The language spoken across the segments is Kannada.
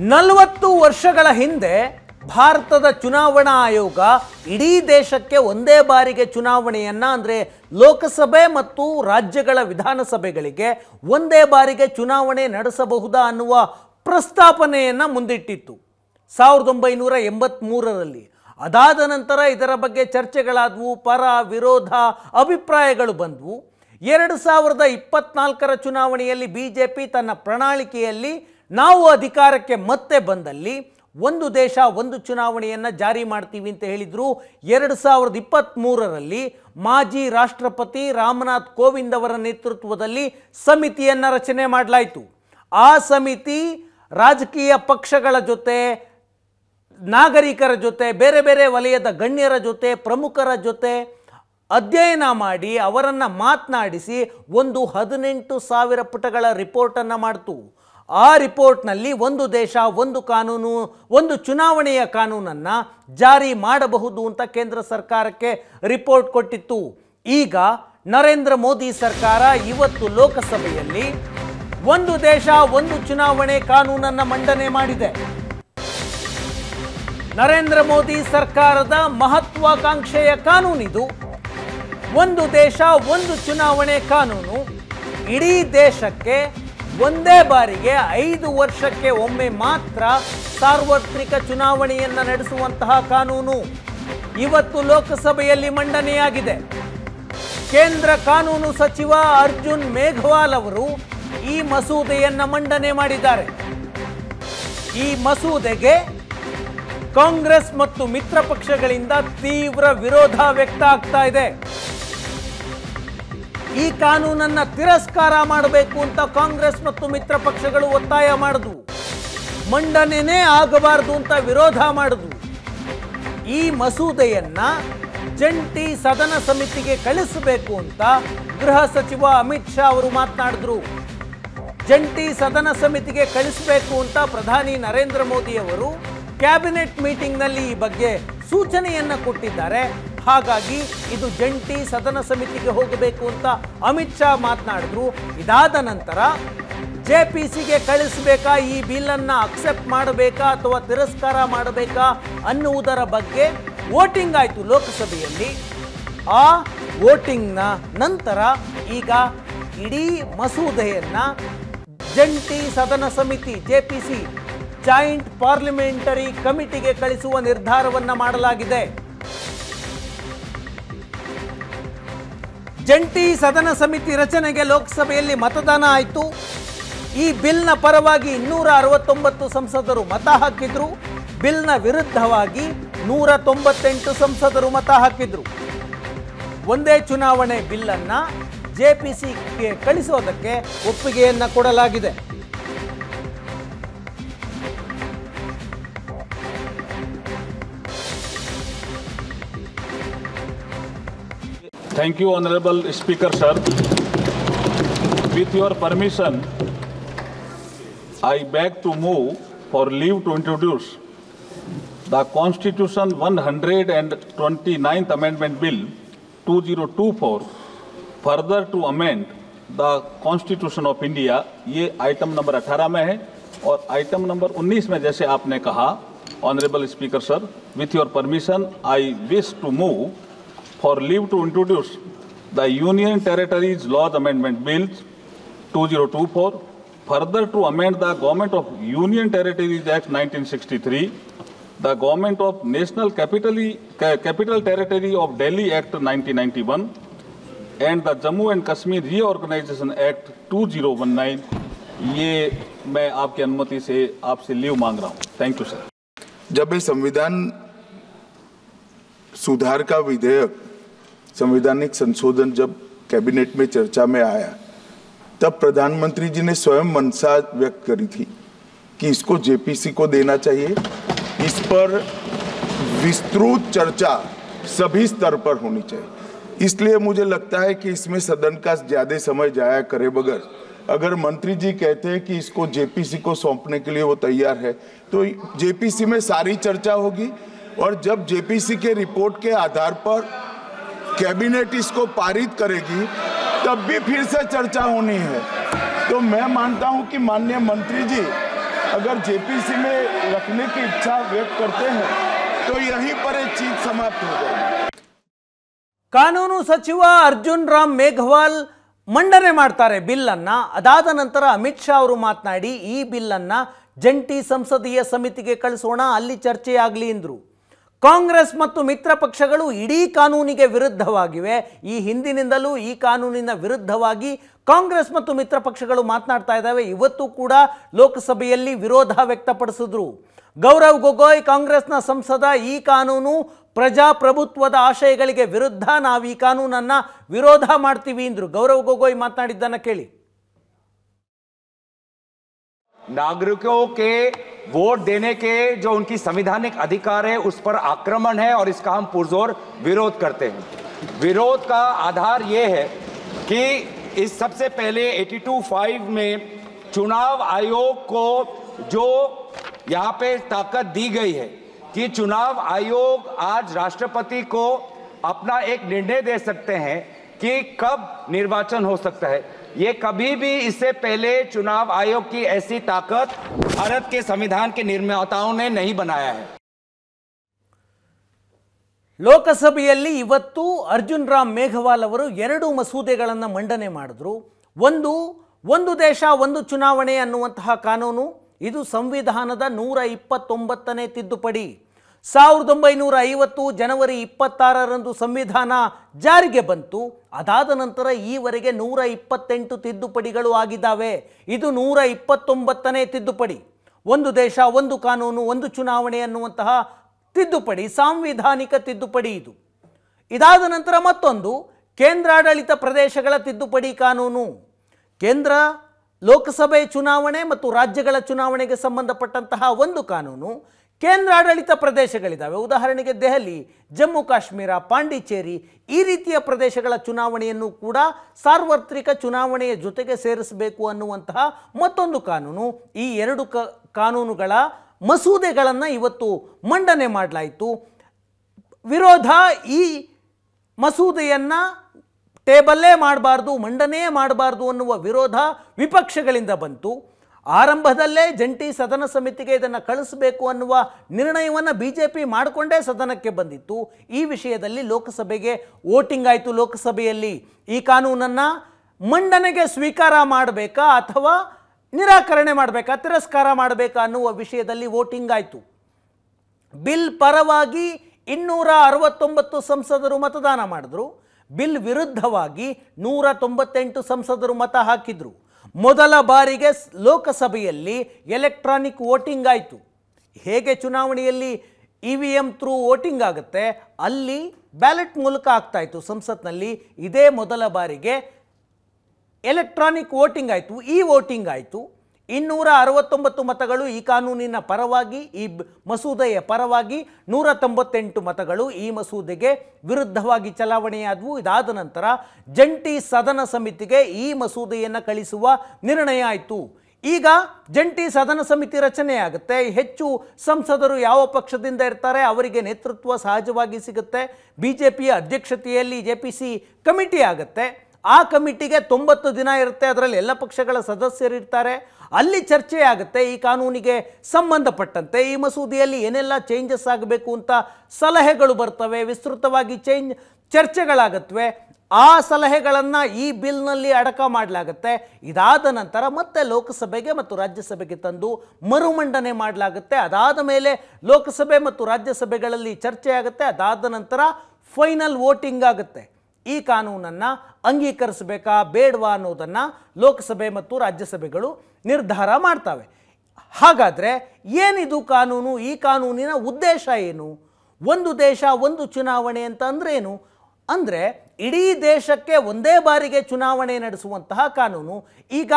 40 ವರ್ಷಗಳ ಹಿಂದೆ ಭಾರತದ ಚುನಾವಣಾ ಆಯೋಗ ಇಡೀ ದೇಶಕ್ಕೆ ಒಂದೇ ಬಾರಿಗೆ ಚುನಾವಣೆಯನ್ನ ಅಂದ್ರೆ ಲೋಕಸಭೆ ಮತ್ತು ರಾಜ್ಯಗಳ ವಿಧಾನಸಭೆಗಳಿಗೆ ಒಂದೇ ಬಾರಿಗೆ ಚುನಾವಣೆ ನಡೆಸಬಹುದಾ ಅನ್ನುವ ಪ್ರಸ್ತಾಪನೆಯನ್ನ ಮುಂದಿಟ್ಟಿತ್ತು 1983ರಲ್ಲಿ. ಅದಾದ ನಂತರ ಇದರ ಬಗ್ಗೆ ಚರ್ಚೆಗಳಾದವು, ಪರ ವಿರೋಧ ಅಭಿಪ್ರಾಯಗಳು ಬಂದವು. 2024ರ ಚುನಾವಣೆಯಲ್ಲಿ ಬಿಜೆಪಿ ತನ್ನ ಪ್ರಣಾಳಿಕೆಯಲ್ಲಿ ನಾವು ಅಧಿಕಾರಕ್ಕೆ ಮತ್ತೆ ಬಂದಲ್ಲಿ ಒಂದು ದೇಶ ಒಂದು ಚುನಾವಣೆಯನ್ನು ಜಾರಿ ಮಾಡ್ತೀವಿ ಅಂತ ಹೇಳಿದ್ರು. 2023ರಲ್ಲಿ ಮಾಜಿ ರಾಷ್ಟ್ರಪತಿ ರಾಮನಾಥ್ ಕೋವಿಂದ್ ಅವರ ನೇತೃತ್ವದಲ್ಲಿ ಸಮಿತಿಯನ್ನು ರಚನೆ ಮಾಡಲಾಯಿತು. ಆ ಸಮಿತಿ ರಾಜಕೀಯ ಪಕ್ಷಗಳ ಜೊತೆ, ನಾಗರಿಕರ ಜೊತೆ, ಬೇರೆ ಬೇರೆ ವಲಯದ ಗಣ್ಯರ ಜೊತೆ, ಪ್ರಮುಖರ ಜೊತೆ ಅಧ್ಯಯನ ಮಾಡಿ ಅವರನ್ನು ಮಾತನಾಡಿಸಿ ಒಂದು 18,000 ಪುಟಗಳ ರಿಪೋರ್ಟನ್ನು ಮಾಡ್ತು. ಆ ರಿಪೋರ್ಟ್ನಲ್ಲಿ ಒಂದು ದೇಶ ಒಂದು ಕಾನೂನು, ಒಂದು ಚುನಾವಣೆಯ ಕಾನೂನನ್ನು ಜಾರಿ ಮಾಡಬಹುದು ಅಂತ ಕೇಂದ್ರ ಸರ್ಕಾರಕ್ಕೆ ರಿಪೋರ್ಟ್ ಕೊಟ್ಟಿತ್ತು. ಈಗ ನರೇಂದ್ರ ಮೋದಿ ಸರ್ಕಾರ ಇವತ್ತು ಲೋಕಸಭೆಯಲ್ಲಿ ಒಂದು ದೇಶ ಒಂದು ಚುನಾವಣೆ ಕಾನೂನನ್ನು ಮಂಡನೆ ಮಾಡಿದೆ. ನರೇಂದ್ರ ಮೋದಿ ಸರ್ಕಾರದ ಮಹತ್ವಾಕಾಂಕ್ಷೆಯ ಕಾನೂನಿದು. ಒಂದು ದೇಶ ಒಂದು ಚುನಾವಣೆ ಕಾನೂನು ಇಡೀ ದೇಶಕ್ಕೆ ಒಂದೇ ಬಾರಿಗೆ 5 ವರ್ಷಕ್ಕೆ ಒಮ್ಮೆ ಮಾತ್ರ ಸಾರ್ವತ್ರಿಕ ಚುನಾವಣೆಯನ್ನು ನಡೆಸುವಂತಹ ಕಾನೂನು ಇವತ್ತು ಲೋಕಸಭೆಯಲ್ಲಿ ಮಂಡನೆಯಾಗಿದೆ. ಕೇಂದ್ರ ಕಾನೂನು ಸಚಿವ ಅರ್ಜುನ್ ಮೇಘವಾಲ್ ಅವರು ಈ ಮಸೂದೆಯನ್ನು ಮಂಡನೆ ಮಾಡಿದ್ದಾರೆ. ಈ ಮಸೂದೆಗೆ ಕಾಂಗ್ರೆಸ್ ಮತ್ತು ಮಿತ್ರ ಪಕ್ಷಗಳಿಂದ ತೀವ್ರ ವಿರೋಧ ವ್ಯಕ್ತ ಆಗ್ತಾ ಇದೆ. ಈ ಕಾನೂನನ್ನು ತಿರಸ್ಕಾರ ಮಾಡಬೇಕು ಅಂತ ಕಾಂಗ್ರೆಸ್ ಮತ್ತು ಮಿತ್ರ ಪಕ್ಷಗಳು ಒತ್ತಾಯ ಮಾಡಿದ್ವು. ಮಂಡನೆನೇ ಆಗಬಾರದು ಅಂತ ವಿರೋಧ ಮಾಡಿದ್ವು. ಈ ಮಸೂದೆಯನ್ನ ಜಂಟಿ ಸದನ ಸಮಿತಿಗೆ ಕಳಿಸಬೇಕು ಅಂತ ಗೃಹ ಸಚಿವ ಅಮಿತ್ ಶಾ ಅವರು ಮಾತನಾಡಿದ್ರು. ಜಂಟಿ ಸದನ ಸಮಿತಿಗೆ ಕಳಿಸಬೇಕು ಅಂತ ಪ್ರಧಾನಿ ನರೇಂದ್ರ ಮೋದಿ ಅವರು ಕ್ಯಾಬಿನೆಟ್ ಮೀಟಿಂಗ್ನಲ್ಲಿ ಈ ಬಗ್ಗೆ ಸೂಚನೆಯನ್ನ ಕೊಟ್ಟಿದ್ದಾರೆ. ಹಾಗಾಗಿ ಇದು ಜಂಟಿ ಸದನ ಸಮಿತಿಗೆ ಹೋಗಬೇಕು ಅಂತ ಅಮಿತ್ ಶಾ ಮಾತನಾಡಿದ್ರು. ಇದಾದ ನಂತರ ಜೆಪಿಸಿಗೆ ಕಳಿಸಬೇಕಾ, ಈ ಬಿಲ್ಲನ್ನು ಅಕ್ಸೆಪ್ಟ್ ಮಾಡಬೇಕಾ ಅಥವಾ ತಿರಸ್ಕಾರ ಮಾಡಬೇಕಾ ಅನ್ನುವುದರ ಬಗ್ಗೆ ವೋಟಿಂಗ್ ಆಯಿತು ಲೋಕಸಭೆಯಲ್ಲಿ. ಆ ವೋಟಿಂಗ್ನ ನಂತರ ಈಗ ಇಡೀ ಮಸೂದೆಯನ್ನು ಜಂಟಿ ಸದನ ಸಮಿತಿ ಜೆಪಿಸಿ ಜಾಯಿಂಟ್ ಪಾರ್ಲಿಮೆಂಟರಿ ಕಮಿಟಿಗೆ ಕಳಿಸುವ ನಿರ್ಧಾರವನ್ನು ಮಾಡಲಾಗಿದೆ. ಜಂಟಿ ಸದನ ಸಮಿತಿ ರಚನೆಗೆ ಲೋಕಸಭೆಯಲ್ಲಿ ಮತದಾನ ಆಯಿತು. ಈ ಬಿಲ್ನ ಪರವಾಗಿ 269 ಸಂಸದರು ಮತ ಹಾಕಿದ್ರು. ಬಿಲ್ನ ವಿರುದ್ಧವಾಗಿ 198 ಸಂಸದರು ಮತ ಹಾಕಿದ್ರು. ಒಂದೇ ಚುನಾವಣೆ ಬಿಲ್ಲನ್ನು ಜೆಪಿಸಿಗೆ ಕಳಿಸೋದಕ್ಕೆ ಒಪ್ಪಿಗೆಯನ್ನು ಕೊಡಲಾಗಿದೆ. Thank you, Honorable Speaker, sir. With your permission, I beg to move for leave to introduce the Constitution 129th Amendment Bill 2024, further to amend the Constitution of India. ये आइटम नंबर 18 में है और आइटम नंबर 19 में जैसे आपने कहा, Honorable Speaker, sir, with your permission, I wish to move for leave to introduce the Union Territories Laws Amendment Bills 2024, further to amend the Government of Union Territories Act 1963, the Government of National Capital Territory of Delhi Act 1991, and the Jammu and Kashmir Reorganization Act 2019. ये मैं आपकी अनुमति से आपसे लीव मांग रहा हूँ. Thank you sir. जब ये संविधान सुधार का विधेयक, संवैधानिक संशोधन जब कैबिनेट में चर्चा में आया, तब प्रधानमंत्री जी ने स्वयं मंशा व्यक्त करी थी कि इसको जेपीसी को देना चाहिए. इस पर विस्तृत चर्चा सभी स्तर पर होनी चाहिए. इसलिए मुझे लगता है कि इसमें सदन का ज्यादा समय जाया करे बगैर, अगर मंत्री जी कहते हैं कि इसको जेपीसी को सौंपने के लिए वो तैयार है, तो जेपीसी में सारी चर्चा होगी और जब जेपीसी के रिपोर्ट के आधार पर कैबिनेट इसको पारित करेगी तब भी फिर से चर्चा होनी है. तो मैं मानता हूं कि माननीय मंत्री जी अगर जेपीसी में रखने की इच्छा व्यक्त करते हैं तो यहीं पर एक चीज समाप्त हो जाएगी। ಕಾನೂನು ಸಚಿವ ಅರ್ಜುನ್ ರಾಮ್ ಮೇಘವಾಲ್ ಮಂಡನೆ ಮಾಡ್ತಾರೆ ಬಿಲ್ ಅನ್ನ. ಅದಾದ ನಂತರ ಅಮಿತ್ ಶಾ ಅವರು ಮಾತನಾಡಿ ಈ ಬಿಲ್ ಅನ್ನ ಜಂಟಿ ಸಂಸದೀಯ ಸಮಿತಿಗೆ ಕಳಿಸೋಣ, ಅಲ್ಲಿ ಚರ್ಚೆಯಾಗಲಿ ಎಂದರು. ಕಾಂಗ್ರೆಸ್ ಮತ್ತು ಮಿತ್ರ ಪಕ್ಷಗಳು ಇಡೀ ಕಾನೂನಿಗೆ ವಿರುದ್ಧವಾಗಿವೆ. ಈ ಹಿಂದಿನಿಂದಲೂ ಈ ಕಾನೂನಿನ ವಿರುದ್ಧವಾಗಿ ಕಾಂಗ್ರೆಸ್ ಮತ್ತು ಮಿತ್ರ ಪಕ್ಷಗಳು ಮಾತನಾಡ್ತಾ ಇದ್ದಾವೆ. ಇವತ್ತು ಕೂಡ ಲೋಕಸಭೆಯಲ್ಲಿ ವಿರೋಧ ವ್ಯಕ್ತಪಡಿಸಿದ್ರು. ಗೌರವ್ ಗೊಗೊಯ್ ಕಾಂಗ್ರೆಸ್ನ ಸಂಸದ, ಈ ಕಾನೂನು ಪ್ರಜಾಪ್ರಭುತ್ವದ ಆಶಯಗಳಿಗೆ ವಿರುದ್ಧ, ನಾವು ಈ ಕಾನೂನನ್ನ ವಿರೋಧ ಮಾಡ್ತೀವಿ ಎಂದರು. ಗೌರವ್ ಗೊಗೊಯ್ ಮಾತನಾಡಿದ್ದನ್ನ ಕೇಳಿ. नागरिकों के वोट देने के जो उनकी संवैधानिक अधिकार है उस पर आक्रमण है और इसका हम पुरजोर विरोध करते हैं। विरोध का आधार ये है कि इस सबसे पहले 82(5) में चुनाव आयोग को जो यहाँ पे ताकत दी गई है कि चुनाव आयोग आज राष्ट्रपति को अपना एक निर्णय दे सकते हैं कि कब निर्वाचन हो सकता है। ये कभी भी इससे पहले चुनाव आयोग की ऐसी ताकत भारत के संविधान के निर्माताओं ने नहीं बनाया है। ಲೋಕಸಭೆಯಲ್ಲಿ ಇವತ್ತು ಅರ್ಜುನ್ ರಾಮ್ ಮೇಘವಾಲ್ ಅವರು ಎರಡು ಮಸೂದೆಗಳನ್ನು ಮಂಡನೆ ಮಾಡಿದ್ರು. ಒಂದು ದೇಶ ಒಂದು ಚುನಾವಣೆ ಅನ್ನುವಂತಹ ಕಾನೂನು, ಇದು ಸಂವಿಧಾನದ 129ನೇ ತಿದ್ದುಪಡಿ. 1950 ಜನವರಿ 26ರಂದು ಸಂವಿಧಾನ ಜಾರಿಗೆ ಬಂತು. ಅದಾದ ನಂತರ ಈವರೆಗೆ 128 ತಿದ್ದುಪಡಿಗಳು ಆಗಿದ್ದಾವೆ. ಇದು 129ನೇ ತಿದ್ದುಪಡಿ. ಒಂದು ದೇಶ ಒಂದು ಕಾನೂನು ಒಂದು ಚುನಾವಣೆ ಅನ್ನುವಂತಹ ತಿದ್ದುಪಡಿ, ಸಾಂವಿಧಾನಿಕ ತಿದ್ದುಪಡಿ ಇದು. ಇದಾದ ನಂತರ ಮತ್ತೊಂದು ಕೇಂದ್ರಾಡಳಿತ ಪ್ರದೇಶಗಳ ತಿದ್ದುಪಡಿ ಕಾನೂನು. ಕೇಂದ್ರ ಲೋಕಸಭೆ ಚುನಾವಣೆ ಮತ್ತು ರಾಜ್ಯಗಳ ಚುನಾವಣೆಗೆ ಸಂಬಂಧಪಟ್ಟಂತಹ ಒಂದು ಕಾನೂನು. ಕೇಂದ್ರಾಡಳಿತ ಪ್ರದೇಶಗಳಿದ್ದಾವೆ, ಉದಾಹರಣೆಗೆ ದೆಹಲಿ, ಜಮ್ಮು ಕಾಶ್ಮೀರ, ಪಾಂಡಿಚೇರಿ, ಈ ರೀತಿಯ ಪ್ರದೇಶಗಳ ಚುನಾವಣೆಯನ್ನು ಕೂಡ ಸಾರ್ವತ್ರಿಕ ಚುನಾವಣೆಯ ಜೊತೆಗೆ ಸೇರಿಸಬೇಕು ಅನ್ನುವಂತಹ ಮತ್ತೊಂದು ಕಾನೂನು. ಈ ಎರಡು ಕಾನೂನುಗಳ ಮಸೂದೆಗಳನ್ನು ಇವತ್ತು ಮಂಡನೆ ಮಾಡಲಾಯಿತು. ವಿರೋಧ, ಈ ಮಸೂದೆಯನ್ನು ಟೇಬಲ್ಲೇ ಮಾಡಬಾರ್ದು, ಮಂಡನೆಯೇ ಮಾಡಬಾರ್ದು ಅನ್ನುವ ವಿರೋಧ ವಿಪಕ್ಷಗಳಿಂದ ಬಂತು. ಆರಂಭದಲ್ಲೇ ಜಂಟಿ ಸದನ ಸಮಿತಿಗೆ ಇದನ್ನು ಕಳಿಸಬೇಕು ಅನ್ನುವ ನಿರ್ಣಯವನ್ನು ಬಿಜೆಪಿ ಮಾಡಿಕೊಂಡೇ ಸದನಕ್ಕೆ ಬಂದಿತ್ತು. ಈ ವಿಷಯದಲ್ಲಿ ಲೋಕಸಭೆಗೆ ವೋಟಿಂಗ್ ಆಯಿತು. ಲೋಕಸಭೆಯಲ್ಲಿ ಈ ಕಾನೂನನ್ನು ಮಂಡನೆಗೆ ಸ್ವೀಕಾರ ಮಾಡಬೇಕಾ ಅಥವಾ ನಿರಾಕರಣೆ ಮಾಡಬೇಕಾ, ತಿರಸ್ಕಾರ ಮಾಡಬೇಕಾ ಅನ್ನುವ ವಿಷಯದಲ್ಲಿ ವೋಟಿಂಗ್ ಆಯಿತು. ಬಿಲ್ ಪರವಾಗಿ 269 ಸಂಸದರು ಮತದಾನ ಮಾಡಿದ್ರು. ಬಿಲ್ ವಿರುದ್ಧವಾಗಿ 198 ಸಂಸದರು ಮತ ಹಾಕಿದ್ರು. ಮೊದಲ ಬಾರಿಗೆ ಲೋಕಸಭೆಯಲ್ಲಿ ಎಲೆಕ್ಟ್ರಾನಿಕ್ ವೋಟಿಂಗ್ ಆಯಿತು. ಹೇಗೆ ಚುನಾವಣೆಯಲ್ಲಿ EVM ಥ್ರೂ ವೋಟಿಂಗ್ ಆಗುತ್ತೆ, ಅಲ್ಲಿ ಬ್ಯಾಲೆಟ್ ಮೂಲಕ ಆಗ್ತಾ ಇತ್ತು ಸಂಸತ್ನಲ್ಲಿ. ಇದೇ ಮೊದಲ ಬಾರಿಗೆ ಎಲೆಕ್ಟ್ರಾನಿಕ್ ವೋಟಿಂಗ್ ಆಯಿತು. ಈ ವೋಟಿಂಗ್ ಆಯಿತು. 269 ಮತಗಳು ಈ ಕಾನೂನಿನ ಪರವಾಗಿ, ಈ ಮಸೂದೆಯ ಪರವಾಗಿ, 198 ಮತಗಳು ಈ ಮಸೂದೆಗೆ ವಿರುದ್ಧವಾಗಿ ಚಲಾವಣೆಯಾದವು. ಇದಾದ ನಂತರ ಜಂಟಿ ಸದನ ಸಮಿತಿಗೆ ಈ ಮಸೂದೆಯನ್ನು ಕಳಿಸುವ ನಿರ್ಣಯ ಆಯಿತು. ಈಗ ಜಂಟಿ ಸದನ ಸಮಿತಿ ರಚನೆಯಾಗುತ್ತೆ. ಹೆಚ್ಚು ಸಂಸದರು ಯಾವ ಪಕ್ಷದಿಂದ ಇರ್ತಾರೆ ಅವರಿಗೆ ನೇತೃತ್ವ ಸಹಜವಾಗಿ ಸಿಗುತ್ತೆ. ಬಿಜೆಪಿಯ ಅಧ್ಯಕ್ಷತೆಯಲ್ಲಿ JPC ಕಮಿಟಿ ಆಗುತ್ತೆ. ಆ ಕಮಿಟಿಗೆ 90 ದಿನ ಇರುತ್ತೆ. ಅದರಲ್ಲಿ ಎಲ್ಲ ಪಕ್ಷಗಳ ಸದಸ್ಯರಿರ್ತಾರೆ. ಅಲ್ಲಿ ಚರ್ಚೆ ಆಗುತ್ತೆ ಈ ಕಾನೂನಿಗೆ ಸಂಬಂಧಪಟ್ಟಂತೆ. ಈ ಮಸೂದೆಯಲ್ಲಿ ಏನೆಲ್ಲ ಚೇಂಜಸ್ ಆಗಬೇಕು ಅಂತ ಸಲಹೆಗಳು ಬರ್ತವೆ. ವಿಸ್ತೃತವಾಗಿ ಚರ್ಚೆಗಳಾಗತ್ವೆ. ಆ ಸಲಹೆಗಳನ್ನು ಈ ಬಿಲ್ನಲ್ಲಿ ಅಡಕ ಮಾಡಲಾಗುತ್ತೆ. ಇದಾದ ನಂತರ ಮತ್ತೆ ಲೋಕಸಭೆಗೆ ಮತ್ತು ರಾಜ್ಯಸಭೆಗೆ ತಂದು ಮರುಮಂಡನೆ ಮಾಡಲಾಗುತ್ತೆ. ಅದಾದ ಮೇಲೆ ಲೋಕಸಭೆ ಮತ್ತು ರಾಜ್ಯಸಭೆಗಳಲ್ಲಿ ಚರ್ಚೆ ಆಗುತ್ತೆ. ಅದಾದ ನಂತರ ಫೈನಲ್ ವೋಟಿಂಗ್ ಆಗುತ್ತೆ. ಈ ಕಾನೂನನ್ನು ಅಂಗೀಕರಿಸಬೇಕಾ ಬೇಡವಾ ಅನ್ನೋದನ್ನು ಲೋಕಸಭೆ ಮತ್ತು ರಾಜ್ಯಸಭೆಗಳು ನಿರ್ಧಾರ ಮಾಡ್ತವೆ. ಹಾಗಾದರೆ ಏನಿದು ಕಾನೂನು? ಈ ಕಾನೂನಿನ ಉದ್ದೇಶ ಏನು? ಒಂದು ದೇಶ ಒಂದು ಚುನಾವಣೆ ಅಂತ ಅಂದರೆ ಏನು? ಅಂದರೆ ಇಡೀ ದೇಶಕ್ಕೆ ಒಂದೇ ಬಾರಿಗೆ ಚುನಾವಣೆ ನಡೆಸುವಂತಹ ಕಾನೂನು. ಈಗ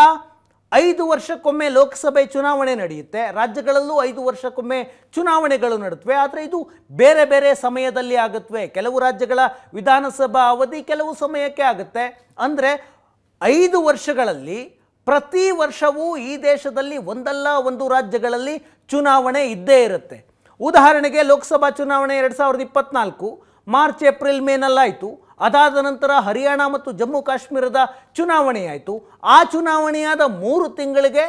5 ವರ್ಷಕ್ಕೊಮ್ಮೆ ಲೋಕಸಭೆ ಚುನಾವಣೆ ನಡೆಯುತ್ತೆ. ರಾಜ್ಯಗಳಲ್ಲೂ 5 ವರ್ಷಕ್ಕೊಮ್ಮೆ ಚುನಾವಣೆಗಳು ನಡೆಯುತ್ತವೆ. ಆದರೆ ಇದು ಬೇರೆ ಬೇರೆ ಸಮಯದಲ್ಲಿ ಆಗುತ್ತವೆ. ಕೆಲವು ರಾಜ್ಯಗಳ ವಿಧಾನಸಭಾ ಅವಧಿ ಕೆಲವು ಸಮಯಕ್ಕೆ ಆಗುತ್ತೆ. ಅಂದರೆ 5 ವರ್ಷಗಳಲ್ಲಿ ಪ್ರತಿ ವರ್ಷವೂ ಈ ದೇಶದಲ್ಲಿ ಒಂದಲ್ಲ ಒಂದು ರಾಜ್ಯಗಳಲ್ಲಿ ಚುನಾವಣೆ ಇದ್ದೇ ಇರುತ್ತೆ. ಉದಾಹರಣೆಗೆ ಲೋಕಸಭಾ ಚುನಾವಣೆ 2024 ಮಾರ್ಚ್ ಏಪ್ರಿಲ್ ಮೇನಲ್ಲಾಯಿತು. ಅದಾದ ನಂತರ ಹರಿಯಾಣ ಮತ್ತು ಜಮ್ಮು ಕಾಶ್ಮೀರದ ಚುನಾವಣೆ ಆಯಿತು. ಆ ಚುನಾವಣೆಯಾದ 3 ತಿಂಗಳಿಗೆ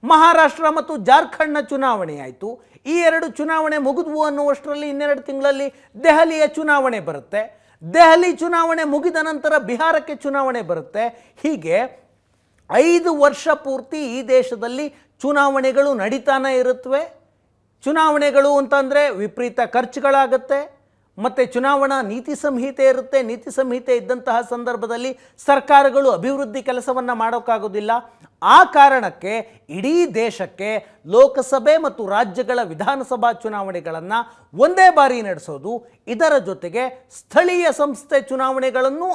ಮಹಾರಾಷ್ಟ್ರ ಮತ್ತು ಜಾರ್ಖಂಡ್ನ ಚುನಾವಣೆ ಆಯಿತು. ಈ 2 ಚುನಾವಣೆ ಮುಗಿದ್ವು ಅನ್ನುವಷ್ಟರಲ್ಲಿ ಇನ್ನೆರಡು ತಿಂಗಳಲ್ಲಿ ದೆಹಲಿಯ ಚುನಾವಣೆ ಬರುತ್ತೆ. ದೆಹಲಿ ಚುನಾವಣೆ ಮುಗಿದ ನಂತರ ಬಿಹಾರಕ್ಕೆ ಚುನಾವಣೆ ಬರುತ್ತೆ. ಹೀಗೆ 5 ವರ್ಷ ಪೂರ್ತಿ ಈ ದೇಶದಲ್ಲಿ ಚುನಾವಣೆಗಳು ನಡೀತಾನೆ ಇರುತ್ತವೆ. ಚುನಾವಣೆಗಳು ಅಂತಂದರೆ ವಿಪರೀತ ಖರ್ಚುಗಳಾಗುತ್ತೆ, ಮತ್ತು ಚುನಾವಣಾ ನೀತಿ ಸಂಹಿತೆ ಇರುತ್ತೆ. ನೀತಿ ಸಂಹಿತೆ ಇದ್ದಂತಹ ಸಂದರ್ಭದಲ್ಲಿ ಸರ್ಕಾರಗಳು ಅಭಿವೃದ್ಧಿ ಕೆಲಸವನ್ನು ಮಾಡೋಕ್ಕಾಗೋದಿಲ್ಲ. ಆ ಕಾರಣಕ್ಕೆ ಇಡೀ ದೇಶಕ್ಕೆ ಲೋಕಸಭೆ ಮತ್ತು ರಾಜ್ಯಗಳ ವಿಧಾನಸಭಾ ಚುನಾವಣೆಗಳನ್ನು ಒಂದೇ ಬಾರಿ ನಡೆಸೋದು, ಇದರ ಜೊತೆಗೆ ಸ್ಥಳೀಯ ಸಂಸ್ಥೆ ಚುನಾವಣೆಗಳನ್ನು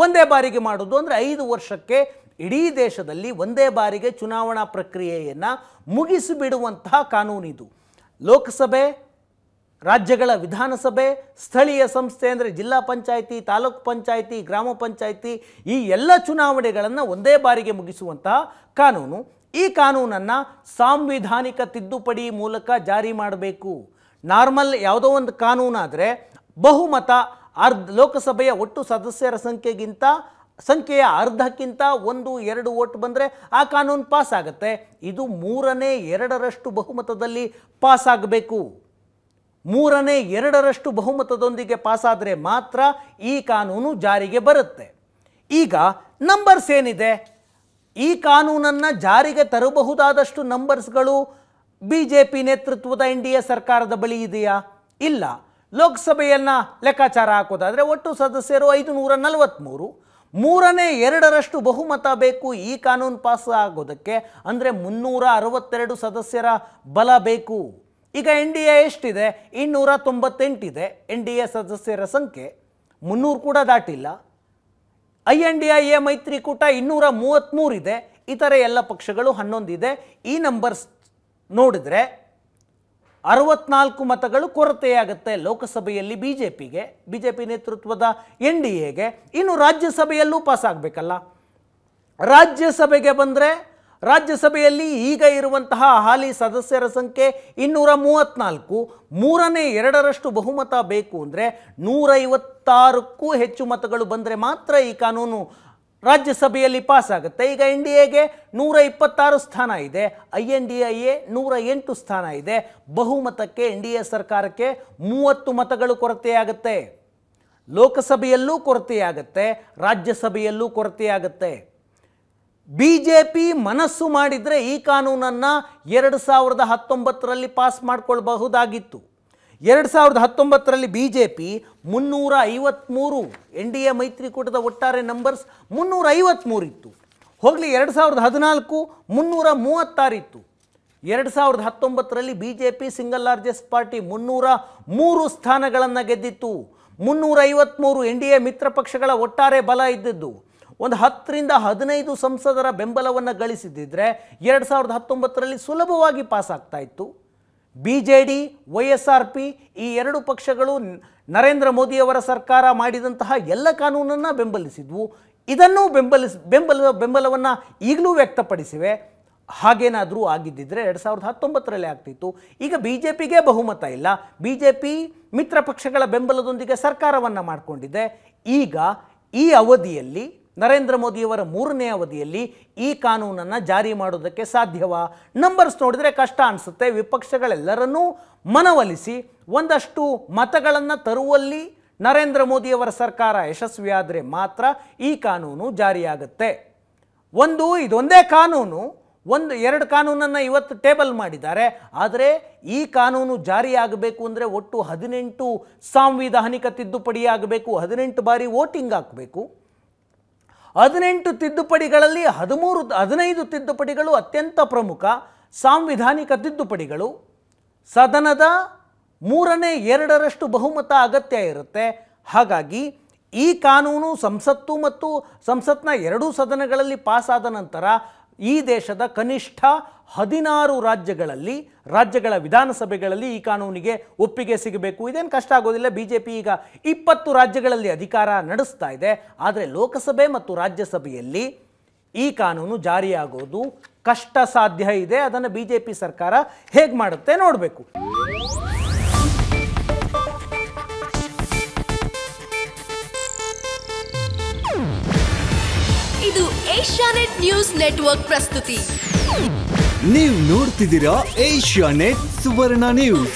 ಒಂದೇ ಬಾರಿಗೆ ಮಾಡೋದು, ಅಂದರೆ 5 ವರ್ಷಕ್ಕೆ ಇಡೀ ದೇಶದಲ್ಲಿ ಒಂದೇ ಬಾರಿಗೆ ಚುನಾವಣಾ ಪ್ರಕ್ರಿಯೆಯನ್ನು ಮುಗಿಸಿಬಿಡುವಂತಹ ಕಾನೂನಿದು. ಲೋಕಸಭೆ, ರಾಜ್ಯಗಳ ವಿಧಾನಸಭೆ, ಸ್ಥಳೀಯ ಸಂಸ್ಥೆ ಅಂದರೆ ಜಿಲ್ಲಾ ಪಂಚಾಯಿತಿ, ತಾಲೂಕು ಪಂಚಾಯಿತಿ, ಗ್ರಾಮ ಪಂಚಾಯಿತಿ, ಈ ಎಲ್ಲ ಚುನಾವಣೆಗಳನ್ನು ಒಂದೇ ಬಾರಿಗೆ ಮುಗಿಸುವಂತಹ ಕಾನೂನು. ಈ ಕಾನೂನನ್ನು ಸಾಂವಿಧಾನಿಕ ತಿದ್ದುಪಡಿ ಮೂಲಕ ಜಾರಿ ಮಾಡಬೇಕು. ನಾರ್ಮಲ್ ಯಾವುದೋ ಒಂದು ಕಾನೂನಾದರೆ ಬಹುಮತ ಲೋಕಸಭೆಯ ಒಟ್ಟು ಸದಸ್ಯರ ಸಂಖ್ಯೆಯ ಅರ್ಧಕ್ಕಿಂತ 1-2 ವೋಟ್ ಬಂದರೆ ಆ ಕಾನೂನು ಪಾಸ್ ಆಗುತ್ತೆ. ಇದು 3/2 ಬಹುಮತದಲ್ಲಿ ಪಾಸ್ ಆಗಬೇಕು. 3/2 ಬಹುಮತದೊಂದಿಗೆ ಪಾಸಾದರೆ ಮಾತ್ರ ಈ ಕಾನೂನು ಜಾರಿಗೆ ಬರುತ್ತೆ. ಈಗ ನಂಬರ್ಸ್ ಏನಿದೆ, ಈ ಕಾನೂನನ್ನು ಜಾರಿಗೆ ತರಬಹುದಾದಷ್ಟು ನಂಬರ್ಸ್ಗಳು BJP ನೇತೃತ್ವದ NDA ಸರ್ಕಾರದ ಬಳಿ ಇದೆಯಾ? ಇಲ್ಲ. ಲೋಕಸಭೆಯನ್ನು ಲೆಕ್ಕಾಚಾರ ಹಾಕೋದಾದರೆ ಒಟ್ಟು ಸದಸ್ಯರು 543, 3/2 ಬಹುಮತ ಬೇಕು ಈ ಕಾನೂನು ಪಾಸ್ ಆಗೋದಕ್ಕೆ. ಅಂದರೆ 362 ಸದಸ್ಯರ ಬಲ ಬೇಕು. ಈಗ NDA ಎಷ್ಟಿದೆ? 298 ಇದೆ NDA ಸದಸ್ಯರ ಸಂಖ್ಯೆ, 300 ಕೂಡ ದಾಟಿಲ್ಲ. INDIA ಮೈತ್ರಿಕೂಟ 233 ಇದೆ, ಇತರ ಎಲ್ಲ ಪಕ್ಷಗಳು 11 ಇದೆ. ಈ ನಂಬರ್ಸ್ ನೋಡಿದರೆ 64 ಮತಗಳು ಕೊರತೆಯಾಗುತ್ತೆ ಲೋಕಸಭೆಯಲ್ಲಿ BJP ನೇತೃತ್ವದ NDAಗೆ. ಇನ್ನು ರಾಜ್ಯಸಭೆಯಲ್ಲೂ ಪಾಸ್ ಆಗಬೇಕಲ್ಲ. ರಾಜ್ಯಸಭೆಗೆ ಬಂದರೆ ರಾಜ್ಯಸಭೆಯಲ್ಲಿ ಈಗ ಇರುವಂತಹ ಹಾಲಿ ಸದಸ್ಯರ ಸಂಖ್ಯೆ 234, 3/2 ಬಹುಮತ ಬೇಕು ಅಂದರೆ 156ಕ್ಕೂ ಹೆಚ್ಚು ಮತಗಳು ಬಂದರೆ ಮಾತ್ರ ಈ ಕಾನೂನು ರಾಜ್ಯಸಭೆಯಲ್ಲಿ ಪಾಸ್ ಆಗುತ್ತೆ. ಈಗ NDAಗೆ 126 ಸ್ಥಾನ ಇದೆ, INDIA 108 ಸ್ಥಾನ ಇದೆ. ಬಹುಮತಕ್ಕೆ NDA ಸರ್ಕಾರಕ್ಕೆ 30 ಮತಗಳು ಕೊರತೆಯಾಗುತ್ತೆ. ಲೋಕಸಭೆಯಲ್ಲೂ ಕೊರತೆಯಾಗುತ್ತೆ, ರಾಜ್ಯಸಭೆಯಲ್ಲೂ ಕೊರತೆಯಾಗುತ್ತೆ. BJP ಮನಸ್ಸು ಮಾಡಿದರೆ ಈ ಕಾನೂನನ್ನು 2019ರಲ್ಲಿ ಪಾಸ್ ಮಾಡಿಕೊಳ್ಬಹುದಾಗಿತ್ತು. 2019ರಲ್ಲಿ BJP 353, NDA ಮೈತ್ರಿಕೂಟದ ಒಟ್ಟಾರೆ ನಂಬರ್ಸ್ 353 ಇತ್ತು. ಹೋಗಲಿ 2014 336 ಇತ್ತು. 2019ರಲ್ಲಿ BJP ಸಿಂಗಲ್ ಲಾರ್ಜೆಸ್ಟ್ ಪಾರ್ಟಿ 303 ಸ್ಥಾನಗಳನ್ನು ಗೆದ್ದಿತ್ತು. 353 NDA ಮಿತ್ರ ಪಕ್ಷಗಳ ಒಟ್ಟಾರೆ ಬಲ ಇದ್ದಿದ್ದು. ಒಂದು 10ರಿಂದ 15 ಸಂಸದರ ಬೆಂಬಲವನ್ನು ಗಳಿಸಿದ್ದಿದ್ರೆ 2019ರಲ್ಲಿ ಸುಲಭವಾಗಿ ಪಾಸ್ ಆಗ್ತಾ ಇತ್ತು. BJD, YSRP ಈ 2 ಪಕ್ಷಗಳು ನರೇಂದ್ರ ಮೋದಿಯವರ ಸರ್ಕಾರ ಮಾಡಿದಂತಹ ಎಲ್ಲ ಕಾನೂನನ್ನು ಬೆಂಬಲಿಸಿದ್ವು. ಇದನ್ನೂ ಬೆಂಬಲವನ್ನು ಈಗಲೂ ವ್ಯಕ್ತಪಡಿಸಿವೆ. ಹಾಗೇನಾದರೂ ಆಗಿದ್ದಿದ್ರೆ 2019ರಲ್ಲಿ ಆಗ್ತಿತ್ತು. ಈಗ BJPಗೆ ಬಹುಮತ ಇಲ್ಲ. BJP ಮಿತ್ರ ಪಕ್ಷಗಳ ಬೆಂಬಲದೊಂದಿಗೆ ಸರ್ಕಾರವನ್ನು ಮಾಡಿಕೊಂಡಿದೆ. ಈಗ ಈ ಅವಧಿಯಲ್ಲಿ ನರೇಂದ್ರ ಮೋದಿಯವರ 3ನೇ ಅವಧಿಯಲ್ಲಿ ಈ ಕಾನೂನನ್ನು ಜಾರಿ ಮಾಡೋದಕ್ಕೆ ಸಾಧ್ಯವಾ? ನಂಬರ್ಸ್ ನೋಡಿದರೆ ಕಷ್ಟ ಅನಿಸುತ್ತೆ. ವಿಪಕ್ಷಗಳೆಲ್ಲರನ್ನೂ ಮನವೊಲಿಸಿ ಒಂದಷ್ಟು ಮತಗಳನ್ನು ತರುವಲ್ಲಿ ನರೇಂದ್ರ ಮೋದಿಯವರ ಸರ್ಕಾರ ಯಶಸ್ವಿಯಾದರೆ ಮಾತ್ರ ಈ ಕಾನೂನು ಜಾರಿಯಾಗುತ್ತೆ. ಇದೊಂದೇ ಕಾನೂನು, 2 ಕಾನೂನನ್ನು ಇವತ್ತು ಟೇಬಲ್ ಮಾಡಿದ್ದಾರೆ. ಆದರೆ ಈ ಕಾನೂನು ಜಾರಿಯಾಗಬೇಕು ಅಂದರೆ ಒಟ್ಟು 18 ಸಾಂವಿಧಾನಿಕ ತಿದ್ದುಪಡಿ ಆಗಬೇಕು, 18 ಬಾರಿ ವೋಟಿಂಗ್ ಆಗಬೇಕು. 18 ತಿದ್ದುಪಡಿಗಳಲ್ಲಿ 15 ತಿದ್ದುಪಡಿಗಳು ಅತ್ಯಂತ ಪ್ರಮುಖ ಸಾಂವಿಧಾನಿಕ ತಿದ್ದುಪಡಿಗಳು. ಸದನದ 3/2 ಬಹುಮತ ಅಗತ್ಯ ಇರುತ್ತೆ. ಹಾಗಾಗಿ ಈ ಕಾನೂನು ಸಂಸತ್ತು ಮತ್ತು ಸಂಸತ್ನ 2 ಸದನಗಳಲ್ಲಿ ಪಾಸಾದ ನಂತರ ಈ ದೇಶದ ಕನಿಷ್ಠ 16 ರಾಜ್ಯಗಳ ವಿಧಾನಸಭೆಗಳಲ್ಲಿ ಈ ಕಾನೂನಿಗೆ ಒಪ್ಪಿಗೆ ಸಿಗಬೇಕು. ಇದೇನು ಕಷ್ಟ ಆಗೋದಿಲ್ಲ. BJP ಈಗ 20 ರಾಜ್ಯಗಳಲ್ಲಿ ಅಧಿಕಾರ ನಡೆಸ್ತಾ ಇದೆ. ಆದರೆ ಲೋಕಸಭೆ ಮತ್ತು ರಾಜ್ಯಸಭೆಯಲ್ಲಿ ಈ ಕಾನೂನು ಜಾರಿಯಾಗೋದು ಕಷ್ಟ ಸಾಧ್ಯ ಇದೆ. ಅದನ್ನು BJP ಸರ್ಕಾರ ಹೇಗೆ ಮಾಡುತ್ತೆ ನೋಡಬೇಕು. ಇದು ಏಷ್ಯಾನೆಟ್ ನ್ಯೂಸ್ ನೆಟ್ವರ್ಕ್ ಪ್ರಸ್ತುತಿ. ನೀವು ನೋಡ್ತಿದ್ದೀರಾ ಏಷ್ಯಾನೆಟ್ ಸುವರ್ಣ ನ್ಯೂಸ್.